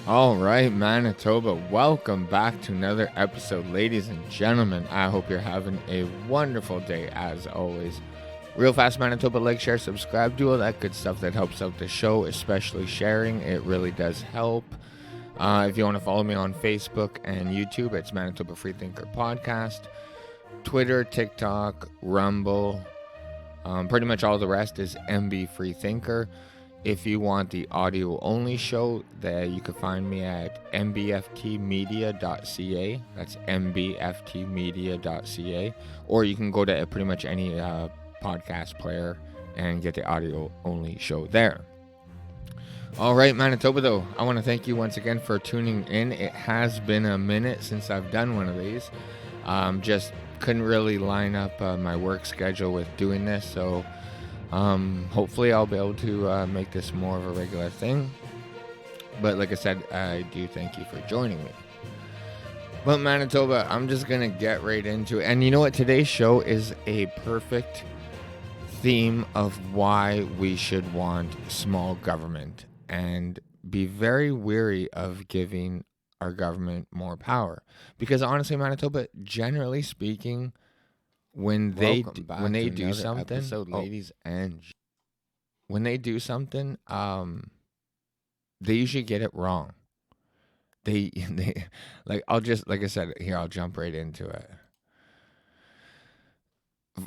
All right, Manitoba, welcome back to another episode, ladies and gentlemen. I hope you're having a wonderful day as always. Real fast, Manitoba, like, share, subscribe, do all that good stuff that helps out the show, especially sharing. It really does help. If you want to follow me on Facebook and YouTube, it's Manitoba Freethinker Podcast. Twitter, TikTok, Rumble, pretty much all the rest is MB Freethinker. If you want the audio only show, you can find me at mbftmedia.ca. That's mbftmedia.ca. Or you can go to pretty much any podcast player and get the audio only show there. All right, Manitoba, though, I want to thank you once again for tuning in. It has been a minute since I've done one of these. Just couldn't really line up my work schedule with doing this, so hopefully I'll be able to make this more of a regular thing. But like I said, I do thank you for joining me. But Manitoba, I'm just going to get right into it. And you know what? Today's show is a perfect theme of why we should want small government and be very weary of giving our government more power. Because honestly, Manitoba, generally speaking, when they do something, ladies and when they do something, they usually get it wrong. They I'll jump right into it.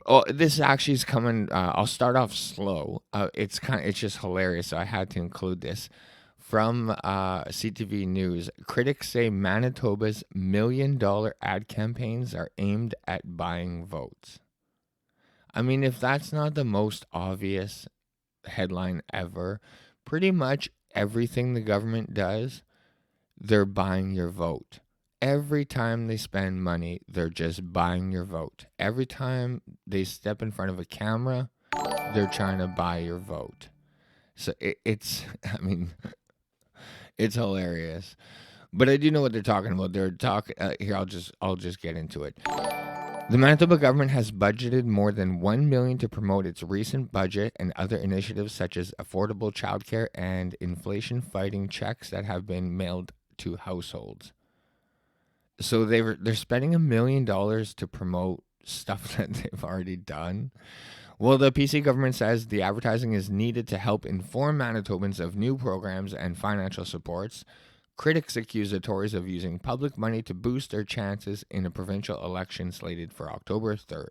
Oh, this actually is coming. I'll start off slow. It's just hilarious. So I had to include this from CTV News. Critics say Manitoba's $1 million ad campaigns are aimed at buying votes. I mean, if that's not the most obvious headline ever, pretty much everything the government does, they're buying your vote. Every time they spend money, they're just buying your vote. Every time they step in front of a camera, they're trying to buy your vote. So it's hilarious. But I do know what they're talking about. They're talking here. I'll just get into it. The Manitoba government has budgeted more than $1 million to promote its recent budget and other initiatives such as affordable childcare and inflation-fighting checks that have been mailed to households. So they're spending $1 million to promote stuff that they've already done. Well, the PC government says the advertising is needed to help inform Manitobans of new programs and financial supports. Critics accuse the Tories of using public money to boost their chances in a provincial election slated for October 3rd.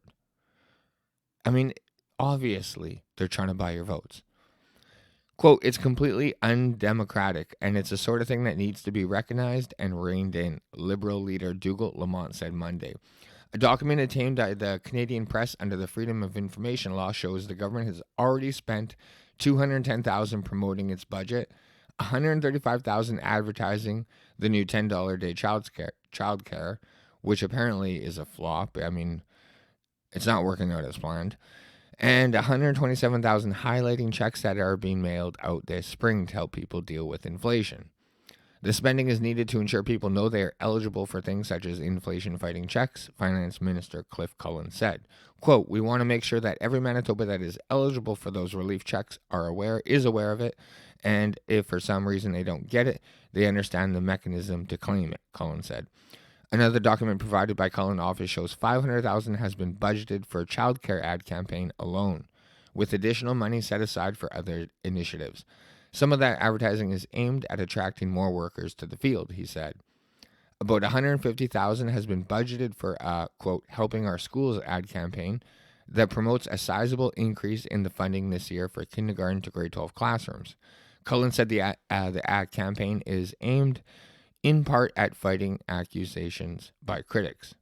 I mean, obviously, they're trying to buy your votes. Quote, it's completely undemocratic, and it's the sort of thing that needs to be recognized and reined in, Liberal leader Dougal Lamont said Monday. A document obtained by the Canadian press under the Freedom of Information law shows the government has already spent $210,000 promoting its budget, $135,000 advertising the new $10 a day childcare, which apparently is a flop. I mean, it's not working out as planned. And $127,000 highlighting checks that are being mailed out this spring to help people deal with inflation. The spending is needed to ensure people know they are eligible for things such as inflation-fighting checks, Finance Minister Cliff Cullen said. Quote, we want to make sure that every Manitoba that is eligible for those relief checks is aware of it, and if for some reason they don't get it, they understand the mechanism to claim it, Cullen said. Another document provided by Cullen office shows $500,000 has been budgeted for a childcare ad campaign alone, with additional money set aside for other initiatives. Some of that advertising is aimed at attracting more workers to the field, he said. About $150,000 has been budgeted for quote, helping our schools ad campaign that promotes a sizable increase in the funding this year for kindergarten to grade 12 classrooms. Cullen said the ad campaign is aimed in part at fighting accusations by critics.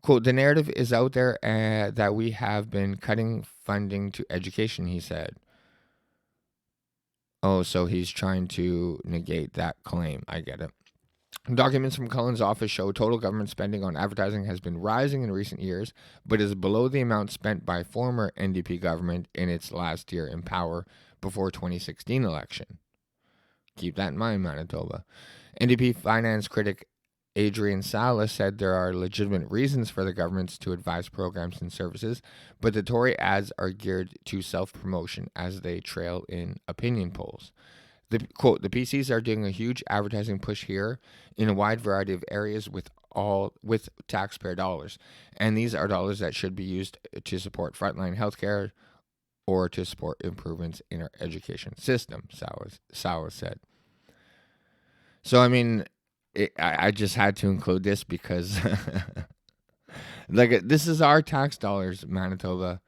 Quote, the narrative is out there that we have been cutting funding to education, he said. Oh, so he's trying to negate that claim. I get it. Documents from Cullen's office show total government spending on advertising has been rising in recent years, but is below the amount spent by former NDP government in its last year in power before 2016 election. Keep that in mind, Manitoba. NDP finance critic Adrian Salas said there are legitimate reasons for the governments to advise programs and services, but the Tory ads are geared to self-promotion as they trail in opinion polls. The quote, the PCs are doing a huge advertising push here in a wide variety of areas with taxpayer dollars. And these are dollars that should be used to support frontline healthcare or to support improvements in our education system, Sawa said. So, I mean, I just had to include this because, this is our tax dollars, Manitoba,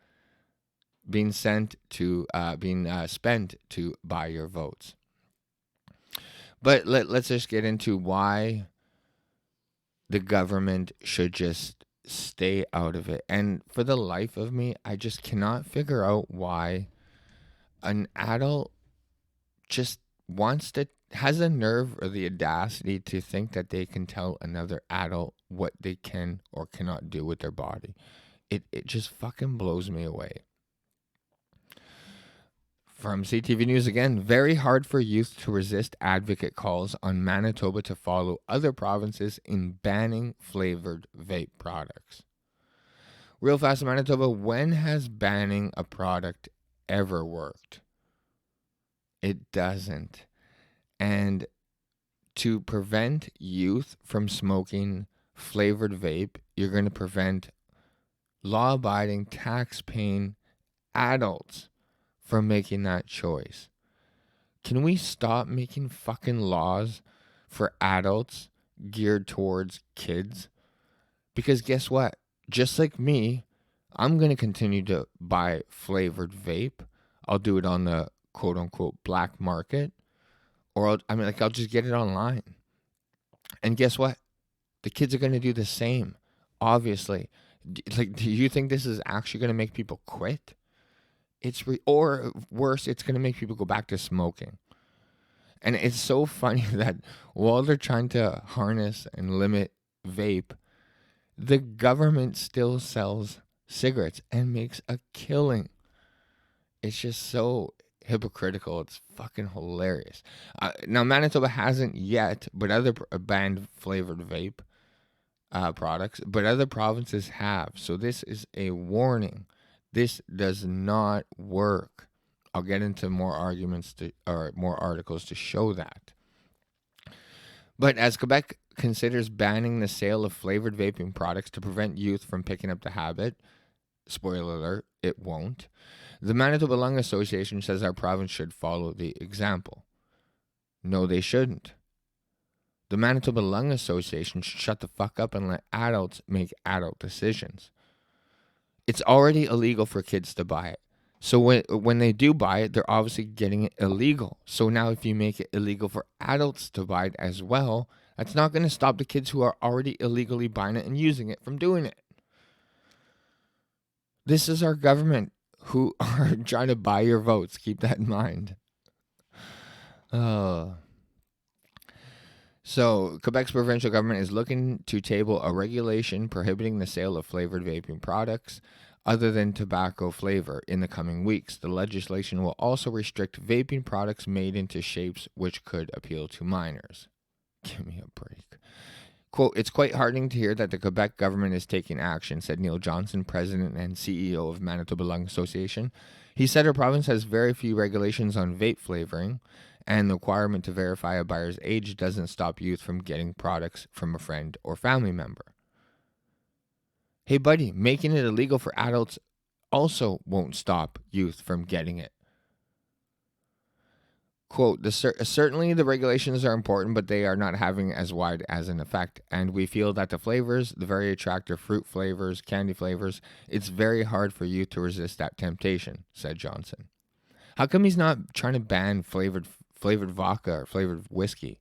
being spent to buy your votes. But let's just get into why the government should just stay out of it. And for the life of me, I just cannot figure out why an adult just has the nerve or the audacity to think that they can tell another adult what they can or cannot do with their body. It just fucking blows me away. From CTV News again, very hard for youth to resist advocate calls on Manitoba to follow other provinces in banning flavored vape products. Real fast in Manitoba, when has banning a product ever worked? It doesn't. And to prevent youth from smoking flavored vape, you're going to prevent law-abiding, tax-paying adults from making that choice. Can we stop making fucking laws for adults geared towards kids? Because guess what? Just like me, I'm going to continue to buy flavored vape. I'll do it on the quote-unquote black market. Or I'll just get it online. And guess what? The kids are going to do the same, obviously. Do you think this is actually going to make people quit? Or worse, it's going to make people go back to smoking. And it's so funny that while they're trying to harness and limit vape, the government still sells cigarettes and makes a killing. It's just so hypocritical. It's fucking hilarious. Now, Manitoba hasn't yet, but other banned flavored vape products, but other provinces have. So this is a warning. This does not work. I'll get into more more articles to show that. But as Quebec considers banning the sale of flavored vaping products to prevent youth from picking up the habit, spoiler alert, it won't. The Manitoba Lung Association says our province should follow the example. No, they shouldn't. The Manitoba Lung Association should shut the fuck up and let adults make adult decisions. It's already illegal for kids to buy it. So when they do buy it, they're obviously getting it illegal. So now if you make it illegal for adults to buy it as well, that's not going to stop the kids who are already illegally buying it and using it from doing it. This is our government who are trying to buy your votes. Keep that in mind. So, Quebec's provincial government is looking to table a regulation prohibiting the sale of flavored vaping products other than tobacco flavor in the coming weeks. The legislation will also restrict vaping products made into shapes which could appeal to minors. Give me a break. Quote, it's quite heartening to hear that the Quebec government is taking action, said Neil Johnson, president and CEO of Manitoba Lung Association. He said our province has very few regulations on vape flavoring, and the requirement to verify a buyer's age doesn't stop youth from getting products from a friend or family member. Hey, buddy, making it illegal for adults also won't stop youth from getting it. Quote, certainly the regulations are important, but they are not having as wide as an effect. And we feel that the flavors, the very attractive fruit flavors, candy flavors, it's very hard for youth to resist that temptation, said Johnson. How come he's not trying to ban flavored vodka or flavored whiskey?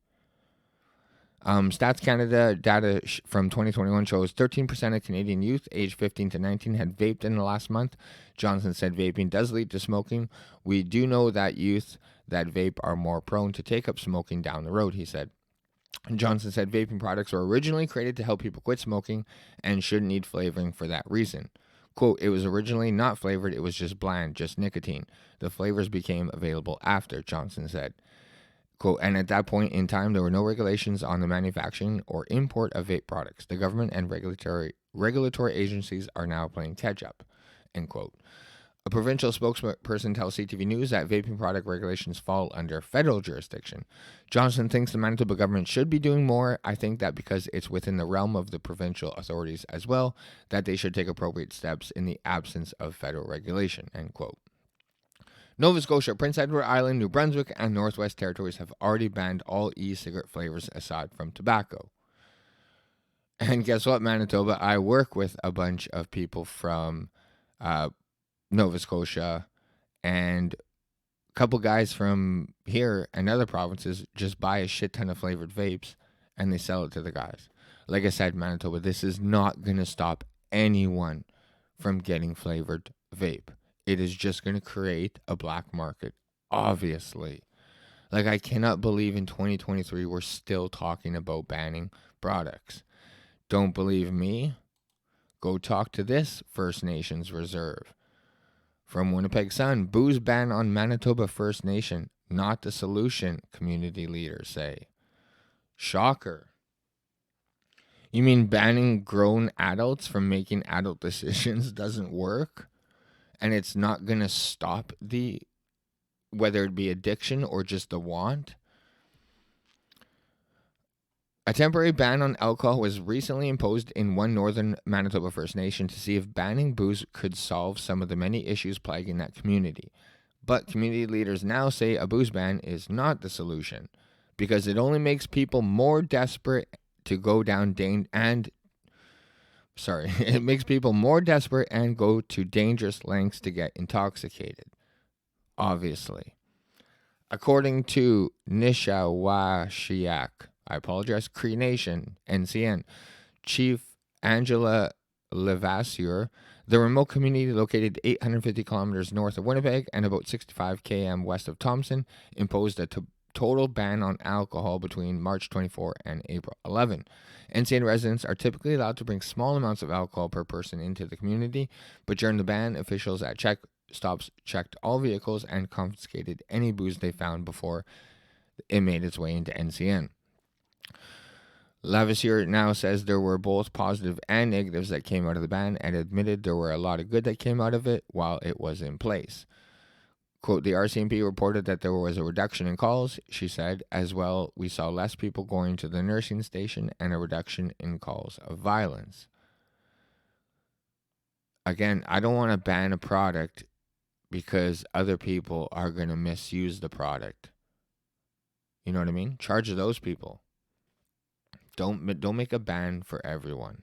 Stats Canada data from 2021 shows 13% of Canadian youth aged 15 to 19 had vaped in the last month. Johnson said vaping does lead to smoking. We do know that youth that vape are more prone to take up smoking down the road, he said. Johnson said vaping products were originally created to help people quit smoking and shouldn't need flavoring for that reason. Quote, it was originally not flavored, it was just bland, just nicotine. The flavors became available after, Johnson said. Quote, and at that point in time, there were no regulations on the manufacturing or import of vape products. The government and regulatory agencies are now playing catch up, end quote. A provincial spokesperson tells CTV News that vaping product regulations fall under federal jurisdiction. Johnson thinks the Manitoba government should be doing more. I think that because it's within the realm of the provincial authorities as well, that they should take appropriate steps in the absence of federal regulation, end quote. Nova Scotia, Prince Edward Island, New Brunswick, and Northwest Territories have already banned all e-cigarette flavors aside from tobacco. And guess what, Manitoba? I work with a bunch of people from Nova Scotia, and a couple guys from here and other provinces just buy a shit ton of flavored vapes and they sell it to the guys. Like I said, Manitoba, this is not going to stop anyone from getting flavored vape. It is just going to create a black market, obviously. Like, I cannot believe in 2023 we're still talking about banning products. Don't believe me? Go talk to this First Nations reserve. From Winnipeg Sun, booze ban on Manitoba First Nation, not the solution, community leaders say. Shocker. You mean banning grown adults from making adult decisions doesn't work? And it's not going to stop whether it be addiction or just the want? A temporary ban on alcohol was recently imposed in one northern Manitoba First Nation to see if banning booze could solve some of the many issues plaguing that community. But community leaders now say a booze ban is not the solution because it only makes people more desperate to go down it makes people more desperate and go to dangerous lengths to get intoxicated. Obviously. According to Nishawashiak, I apologize, Cree Nation, NCN, Chief Angela Levasseur, the remote community located 850 kilometers north of Winnipeg and about 65 km west of Thompson, imposed a total ban on alcohol between March 24 and April 11. NCN residents are typically allowed to bring small amounts of alcohol per person into the community, but during the ban, officials at stops checked all vehicles and confiscated any booze they found before it made its way into NCN. Lavassier now says there were both positive and negatives that came out of the ban and admitted there were a lot of good that came out of it while it was in place. Quote, the RCMP reported that there was a reduction in calls, she said. As well, we saw less people going to the nursing station and a reduction in calls of violence. Again, I don't want to ban a product because other people are going to misuse the product. You know what I mean? Charge those people. Don't make a ban for everyone.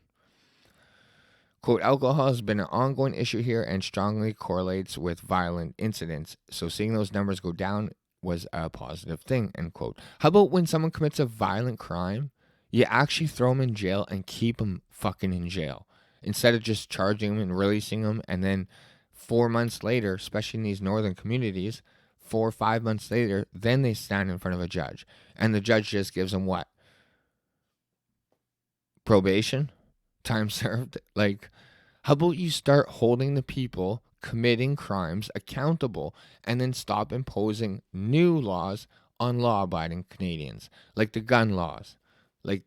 Quote, alcohol has been an ongoing issue here and strongly correlates with violent incidents. So seeing those numbers go down was a positive thing, end quote. How about when someone commits a violent crime, you actually throw them in jail and keep them fucking in jail instead of just charging them and releasing them and then 4 months later, especially in these northern communities, 4 or 5 months later, then they stand in front of a judge. And the judge just gives them what? Probation? Time served? Like, how about you start holding the people committing crimes accountable and then stop imposing new laws on law-abiding Canadians, like the gun laws, like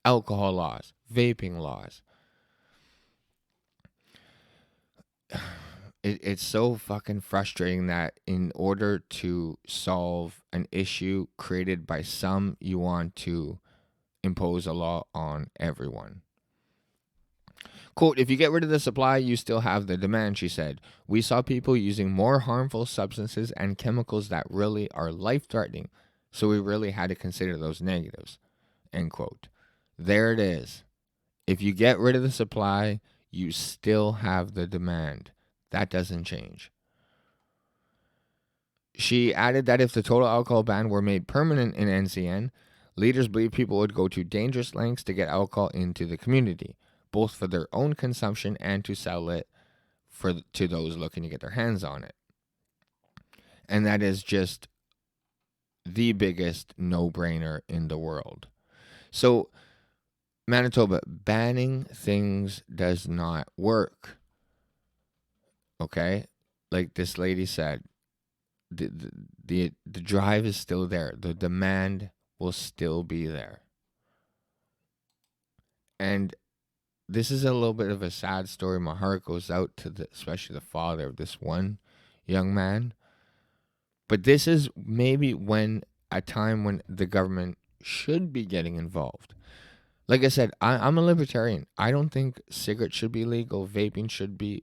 alcohol laws, vaping laws. It's so fucking frustrating that in order to solve an issue created by some, you want to impose a law on everyone. Quote, if you get rid of the supply, you still have the demand, she said. We saw people using more harmful substances and chemicals that really are life-threatening, so we really had to consider those negatives, end quote. There it is. If you get rid of the supply, you still have the demand. That doesn't change. She added that if the total alcohol ban were made permanent in NCN, leaders believe people would go to dangerous lengths to get alcohol into the community, both for their own consumption and to sell it to those looking to get their hands on it. And that is just the biggest no-brainer in the world. So, Manitoba, banning things does not work. Okay? Like this lady said, the drive is still there. The demand will still be there. And this is a little bit of a sad story. My heart goes out to especially the father of this one young man. But this is maybe when a time when the government should be getting involved. Like I said, I'm a libertarian. I don't think cigarettes should be legal. Vaping should be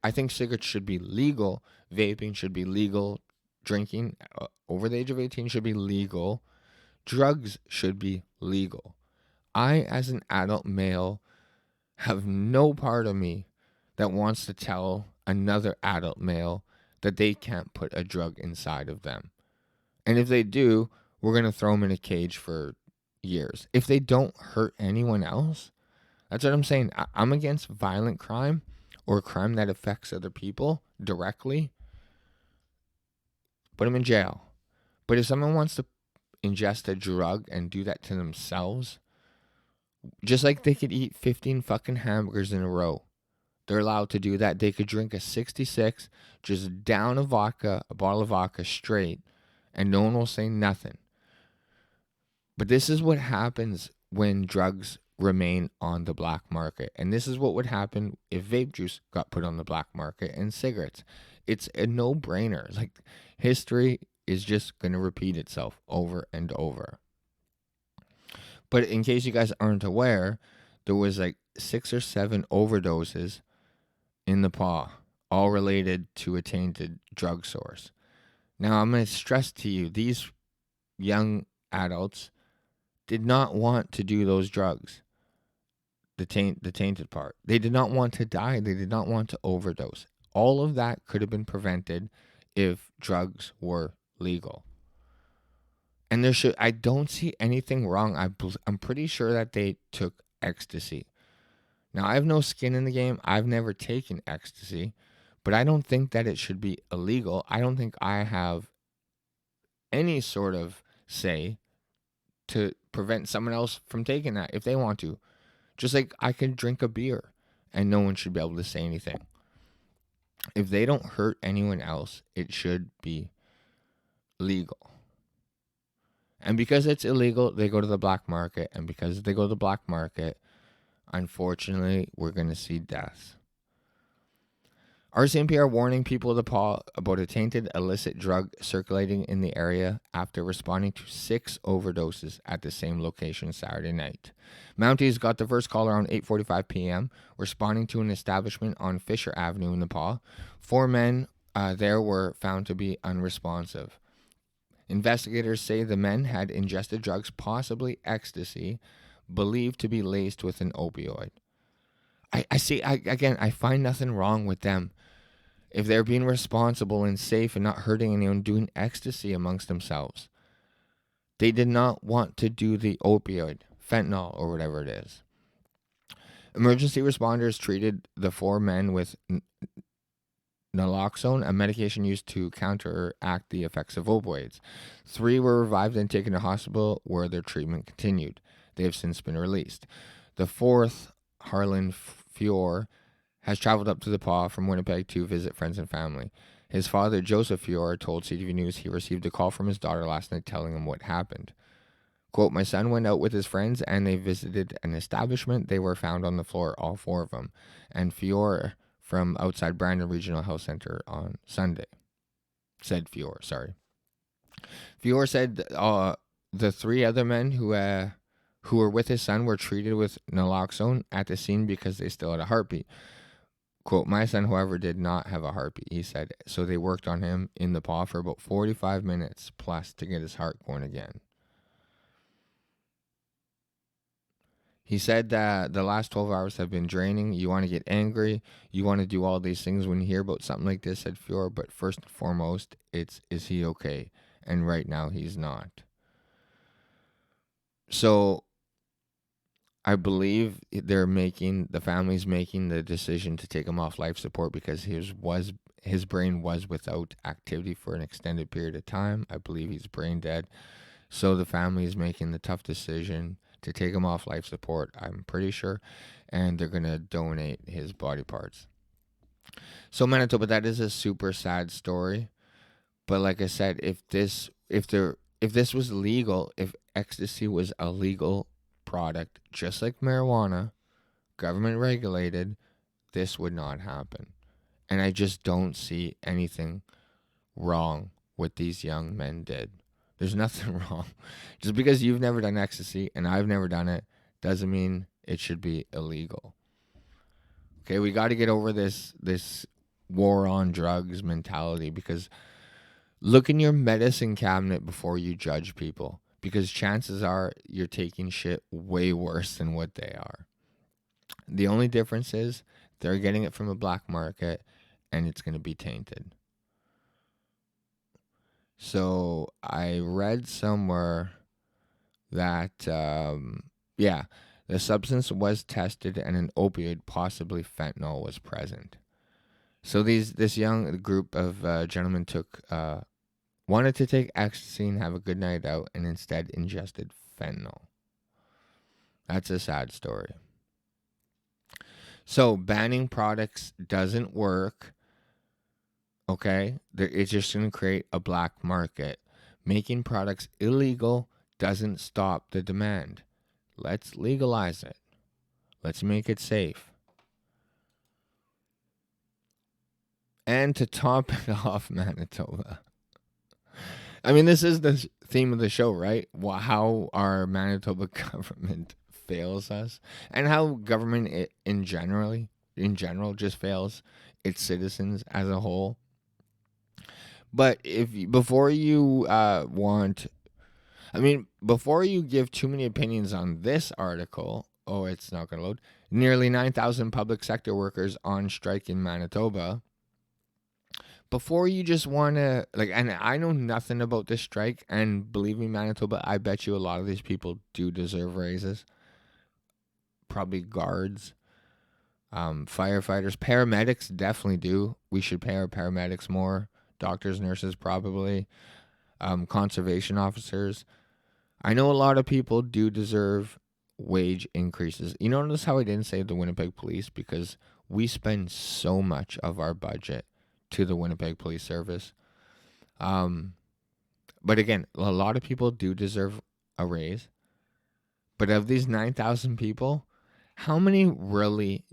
I think cigarettes should be legal. Vaping should be legal. Drinking over the age of 18 should be legal. Drugs should be legal. I, as an adult male, have no part of me that wants to tell another adult male that they can't put a drug inside of them. And if they do, we're going to throw them in a cage for years. If they don't hurt anyone else, that's what I'm saying. I'm against violent crime or crime that affects other people directly. Put them in jail. But if someone wants to ingest a drug and do that to themselves, just like they could eat 15 fucking hamburgers in a row, they're allowed to do that. They could drink a 66, just down a bottle of vodka straight, and no one will say nothing. But this is what happens when drugs remain on the black market. And this is what would happen if vape juice got put on the black market and cigarettes. It's a no-brainer. Like, history is just going to repeat itself over and over. But in case you guys aren't aware, there was 6 or 7 overdoses in the paw, all related to a tainted drug source. Now, I'm going to stress to you, these young adults did not want to do those drugs, the tainted part. They did not want to die. They did not want to overdose. All of that could have been prevented if drugs were legal. And I don't see anything wrong. I'm pretty sure that they took ecstasy. Now, I have no skin in the game. I've never taken ecstasy, but I don't think that it should be illegal. I don't think I have any sort of say to prevent someone else from taking that if they want to. Just like I can drink a beer and no one should be able to say anything. If they don't hurt anyone else, it should be legal. And because it's illegal, they go to the black market. And because they go to the black market, unfortunately, we're going to see deaths. RCMP are warning people of the paw about a tainted illicit drug circulating in the area after responding to 6 overdoses at the same location Saturday night. Mounties got the first call around 8:45 p.m., responding to an establishment on Fisher Avenue in the paw. 4 men there were found to be unresponsive. Investigators say the men had ingested drugs, possibly ecstasy, believed to be laced with an opioid. I find nothing wrong with them. If they're being responsible and safe and not hurting anyone, doing ecstasy amongst themselves. They did not want to do the opioid, fentanyl, or whatever it is. Emergency responders treated the 4 men with naloxone, a medication used to counteract the effects of opioids. 3 were revived and taken to hospital where their treatment continued. They have since been released. The 4th, Harlan Fior, has traveled up to the paw from Winnipeg to visit friends and family. His father, Joseph Fior, told CTV News he received a call from his daughter last night telling him what happened. Quote, "My son went out with his friends and they visited an establishment. They were found on the floor, all 4 of them." And Fior from outside Brandon Regional Health Center on Sunday. Said Fior, sorry. Fior said the 3 other men who were with his son were treated with naloxone at the scene because they still had a heartbeat. Quote, "My son, however, did not have a heartbeat," he said. So they worked on him in the paw for about 45 minutes plus to get his heart going again. He said that the last 12 hours have been draining. You want to get angry. You want to do all these things when you hear about something like this, said Fior. But first and foremost, is he okay? And right now, he's not. So I believe the family's making the decision to take him off life support because his brain was without activity for an extended period of time. I believe he's brain dead. So the family is making the tough decision to take him off life support, I'm pretty sure, and they're going to donate his body parts. So Manitoba, that is a super sad story. But like I said, if this was legal, if ecstasy was a legal product, just like marijuana, government regulated, this would not happen. And I just don't see anything wrong what these young men did. There's nothing wrong. Just because you've never done ecstasy and I've never done it doesn't mean it should be illegal. Okay, we got to get over this war on drugs mentality, because look in your medicine cabinet before you judge people, because chances are you're taking shit way worse than what they are. The only difference is they're getting it from a black market and it's going to be tainted. So I read somewhere that, the substance was tested and an opioid, possibly fentanyl, was present. So this young group of gentlemen wanted to take ecstasy and have a good night out, and instead ingested fentanyl. That's a sad story. So banning products doesn't work. Okay, it's just going to create a black market. Making products illegal doesn't stop the demand. Let's legalize it. Let's make it safe. And to top it off, Manitoba. I mean, this is the theme of the show, right? How our Manitoba government fails us, and how government in general just fails its citizens as a whole. But before you give too many opinions on this article, it's not going to load. Nearly 9,000 public sector workers on strike in Manitoba. Before you just want to, and I know nothing about this strike, and believe me, Manitoba, I bet you a lot of these people do deserve raises. Probably guards, firefighters, paramedics definitely do. We should pay our paramedics more. Doctors, nurses, probably. Conservation officers. I know a lot of people do deserve wage increases. You notice how I didn't say the Winnipeg Police? Because we spend so much of our budget to the Winnipeg Police Service. But again, a lot of people do deserve a raise. But of these 9,000 people, how many really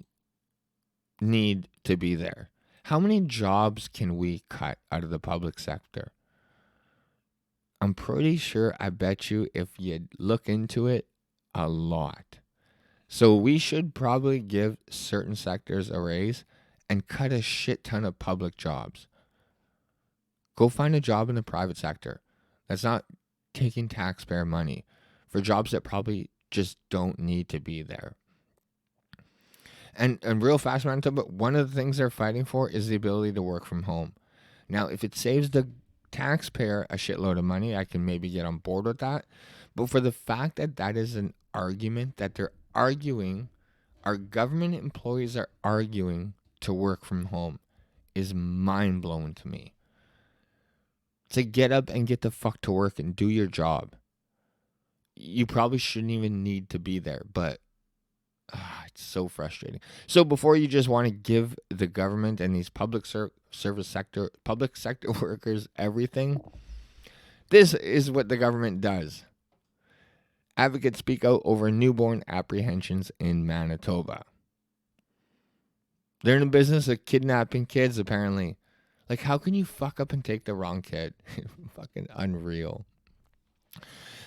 need to be there? How many jobs can we cut out of the public sector? I'm pretty sure, I bet you, if you look into it, a lot. So we should probably give certain sectors a raise and cut a shit ton of public jobs. Go find a job in the private sector that's not taking taxpayer money for jobs that probably just don't need to be there. And real fast, Manitoba, one of the things they're fighting for is the ability to work from home. Now, if it saves the taxpayer a shitload of money, I can maybe get on board with that. But for the fact that is an argument that they're arguing, our government employees are arguing to work from home, is mind-blowing to me. To get up and get the fuck to work and do your job. You probably shouldn't even need to be there, but it's so frustrating. So before you just want to give the government and these public sector workers everything, this is what the government does. Advocates speak out over newborn apprehensions in Manitoba. They're in the business of kidnapping kids, apparently. How can you fuck up and take the wrong kid? Fucking unreal.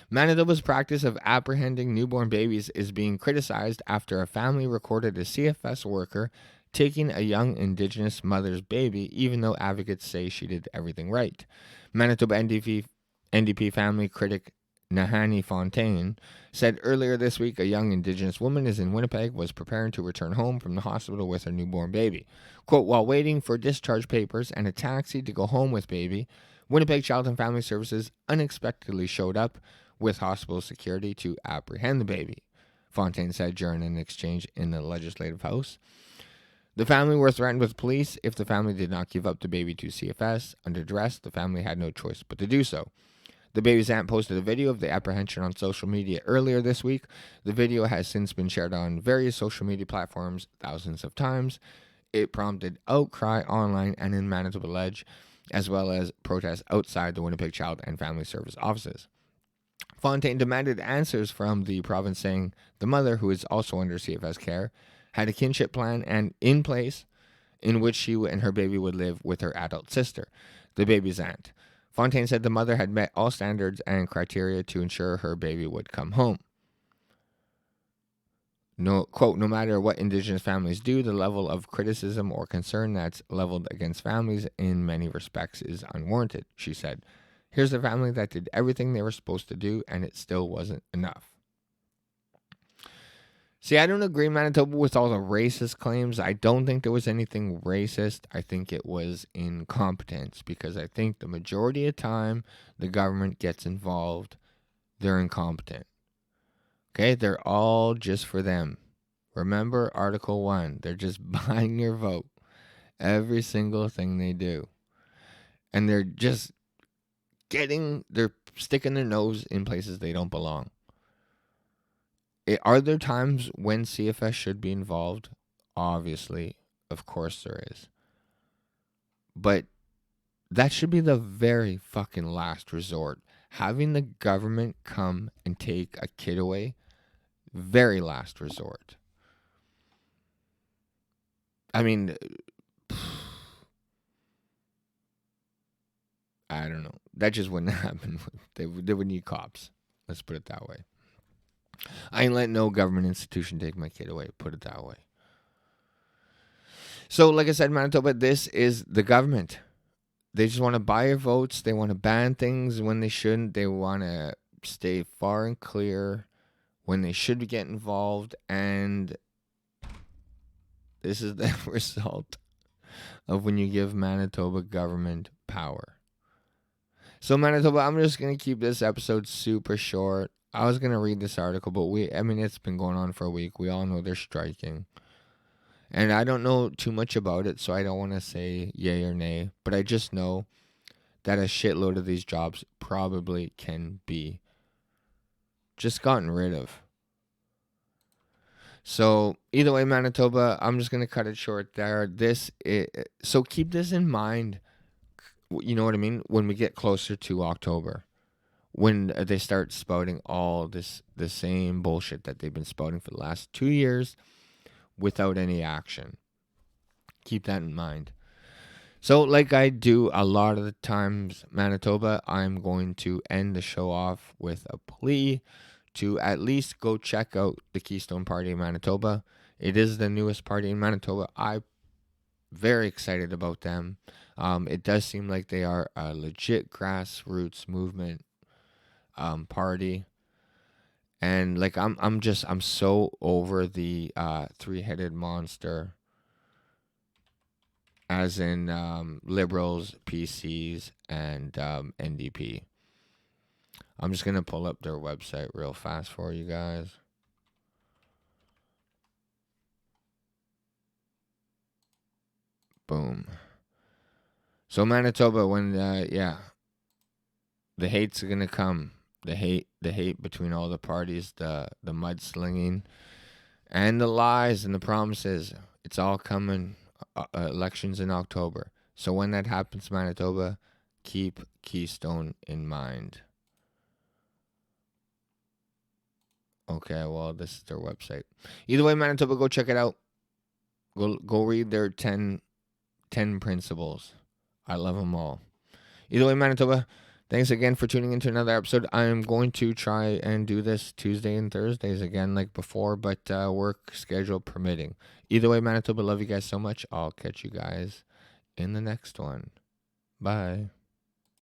Manitoba's practice of apprehending newborn babies is being criticized after a family recorded a CFS worker taking a young Indigenous mother's baby, even though advocates say she did everything right. Manitoba NDP family critic Nahani Fontaine said earlier this week a young Indigenous woman is in Winnipeg, was preparing to return home from the hospital with her newborn baby. Quote, while waiting for discharge papers and a taxi to go home with baby, Winnipeg Child and Family Services unexpectedly showed up with hospital security to apprehend the baby, Fontaine said during an exchange in the Legislative House. The family were threatened with police if the family did not give up the baby to CFS. Under duress, the family had no choice but to do so. The baby's aunt posted a video of the apprehension on social media earlier this week. The video has since been shared on various social media platforms thousands of times. It prompted outcry online and in Manitoba Ledge, as well as protests outside the Winnipeg Child and Family Service offices. Fontaine demanded answers from the province, saying the mother, who is also under CFS care, had a kinship plan and in place in which she and her baby would live with her adult sister, the baby's aunt. Fontaine said the mother had met all standards and criteria to ensure her baby would come home. No, quote, no matter what Indigenous families do, the level of criticism or concern that's leveled against families in many respects is unwarranted, she said. Here's a family that did everything they were supposed to do, and it still wasn't enough. See, I don't agree, Manitoba, with all the racist claims. I don't think there was anything racist. I think it was incompetence, because I think the majority of time the government gets involved, they're incompetent. Okay, they're all just for them. Remember Article 1. They're just buying your vote. Every single thing they do. And they're just they're sticking their nose in places they don't belong. Are there times when CFS should be involved? Obviously, of course there is. But that should be the very fucking last resort. Having the government come and take a kid away, very last resort. I mean, I don't know. That just wouldn't happen. They would need cops. Let's put it that way. I ain't letting no government institution take my kid away. Put it that way. So, like I said, Manitoba, this is the government. They just want to buy your votes. They want to ban things when they shouldn't. They want to stay far and clear when they should get involved. And this is the result of when you give Manitoba government power. So, Manitoba, I'm just going to keep this episode super short. I was going to read this article, but it's been going on for a week. We all know they're striking. And I don't know too much about it, so I don't want to say yay or nay. But I just know that a shitload of these jobs probably can be just gotten rid of. So either way, Manitoba, I'm just going to cut it short there. So keep this in mind, you know what I mean, when we get closer to October. When they start spouting all the same bullshit that they've been spouting for the last 2 years without any action. Keep that in mind. So like I do a lot of the times, Manitoba, I'm going to end the show off with a plea to at least go check out the Keystone Party in Manitoba. It is the newest party in Manitoba. I'm very excited about them. It does seem like they are a legit grassroots movement party. And like I'm so over the three-headed monster, as in liberals, PCs, and NDP. I'm just gonna pull up their website real fast for you guys. Boom. So Manitoba, when the hate's gonna come. The hate between all the parties, the mudslinging, and the lies and the promises. It's all coming. Elections in October. So when that happens, Manitoba, keep Keystone in mind. Okay, well, this is their website. Either way, Manitoba, go check it out. Go read their 10 principles. I love them all. Either way, Manitoba, thanks again for tuning into another episode. I am going to try and do this Tuesday and Thursdays again like before, but work schedule permitting. Either way, Manitoba, love you guys so much. I'll catch you guys in the next one. Bye.